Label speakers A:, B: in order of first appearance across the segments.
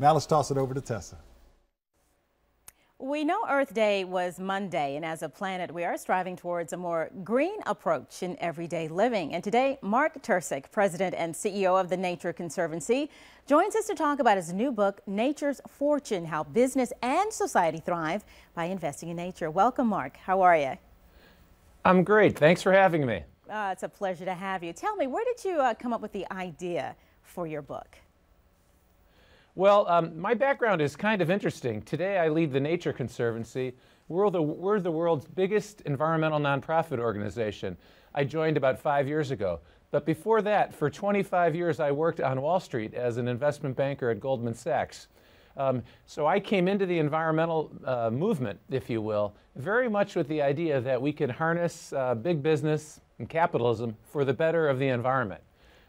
A: Now let's toss it over to Tessa.
B: We know Earth Day was Monday, and as a planet, we are striving towards a more green approach in everyday living. And today, Mark Tercek, President and CEO of the Nature Conservancy, joins us to talk about his new book, Nature's Fortune: How Business and Society Thrive by Investing in Nature. Welcome, Mark. How are you?
C: I'm great. Thanks for having me.
B: It's a pleasure to have you. Tell me, where did you come up with the idea for your book?
C: Well, my background is kind of interesting. Today I lead the Nature Conservancy. We're the world's biggest environmental nonprofit organization. I joined about 5 years ago. But before that, for 25 years, I worked on Wall Street as an investment banker at Goldman Sachs. So I came into the environmental movement, if you will, very much with the idea that we could harness big business and capitalism for the better of the environment.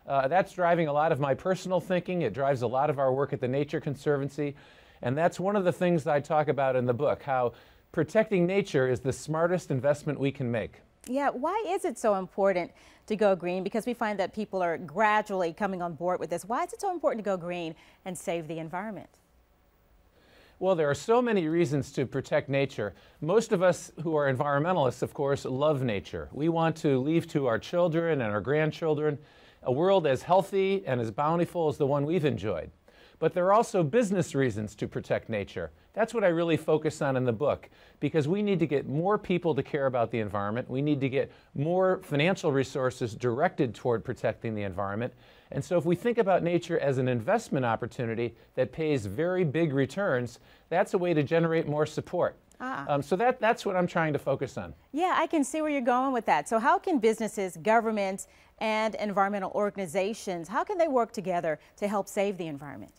C: That's driving a lot of my personal thinking. It drives a lot of our work at the Nature Conservancy. And that's one of the things that I talk about in the book, how protecting nature is the smartest investment we can make.
B: Yeah, why is it so important to go green? Because we find that people are gradually coming on board with this. Why is it so important to go green and save the environment?
C: Well, there are so many reasons to protect nature. Most of us who are environmentalists, of course, love nature. We want to leave to our children and our grandchildren a world as healthy and as bountiful as the one we've enjoyed. But there are also business reasons to protect nature. That's what I really focus on in the book, because we need to get more people to care about the environment. We need to get more financial resources directed toward protecting the environment. And so if we think about nature as an investment opportunity that pays very big returns, that's a way to generate more support. So that's what I'm trying to focus on.
B: Yeah, I can see where you're going with that. So how can businesses, governments, and environmental organizations, how can they work together to help save the environment?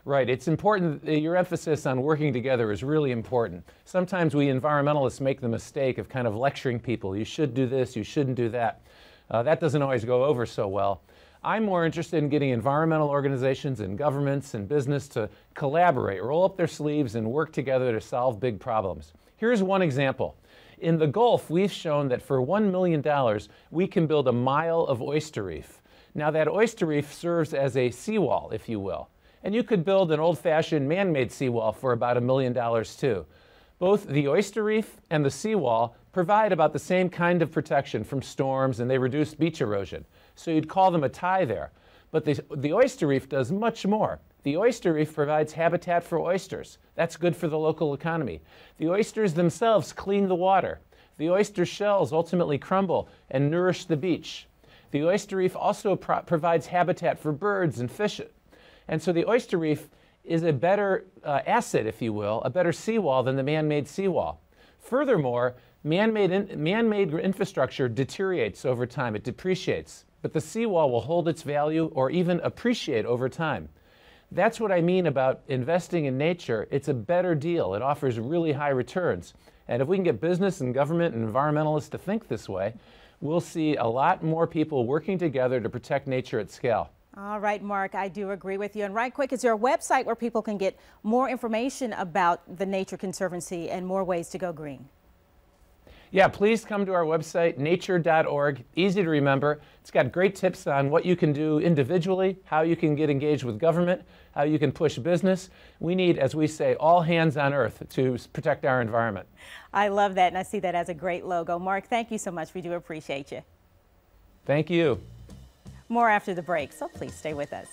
C: Right. It's important. Your emphasis on working together is really important. Sometimes we environmentalists make the mistake of kind of lecturing people. You should do this, you shouldn't do that. That doesn't always go over so well. I'm more interested in getting environmental organizations and governments and business to collaborate, roll up their sleeves, and work together to solve big problems. Here's one example. In the Gulf, we've shown that for $1 million, we can build a mile of oyster reef. Now, that oyster reef serves as a seawall, if you will. And you could build an old-fashioned man-made seawall for about $1 million, too. Both the oyster reef and the seawall provide about the same kind of protection from storms, and they reduce beach erosion. So you'd call them a tie there. But the oyster reef does much more. The oyster reef provides habitat for oysters. That's good for the local economy. The oysters themselves clean the water. The oyster shells ultimately crumble and nourish the beach. The oyster reef also provides habitat for birds and fish. And so the oyster reef is a better asset, if you will, a better seawall than the man-made seawall. Furthermore, man-made infrastructure deteriorates over time. It depreciates. But the seawall will hold its value or even appreciate over time. That's what I mean about investing in nature. It's a better deal. It offers really high returns. And if we can get business and government and environmentalists to think this way, we'll see a lot more people working together to protect nature at scale.
B: All right, Mark, I do agree with you. And right quick, is there a website where people can get more information about the Nature Conservancy and more ways to go green?
C: Yeah, please come to our website, nature.org. Easy to remember. It's got great tips on what you can do individually, how you can get engaged with government, how you can push business. We need, as we say, all hands on earth to protect our environment.
B: I love that, and I see that as a great logo. Mark, thank you so much. We do appreciate you.
C: Thank you.
B: More after the break, so please stay with us.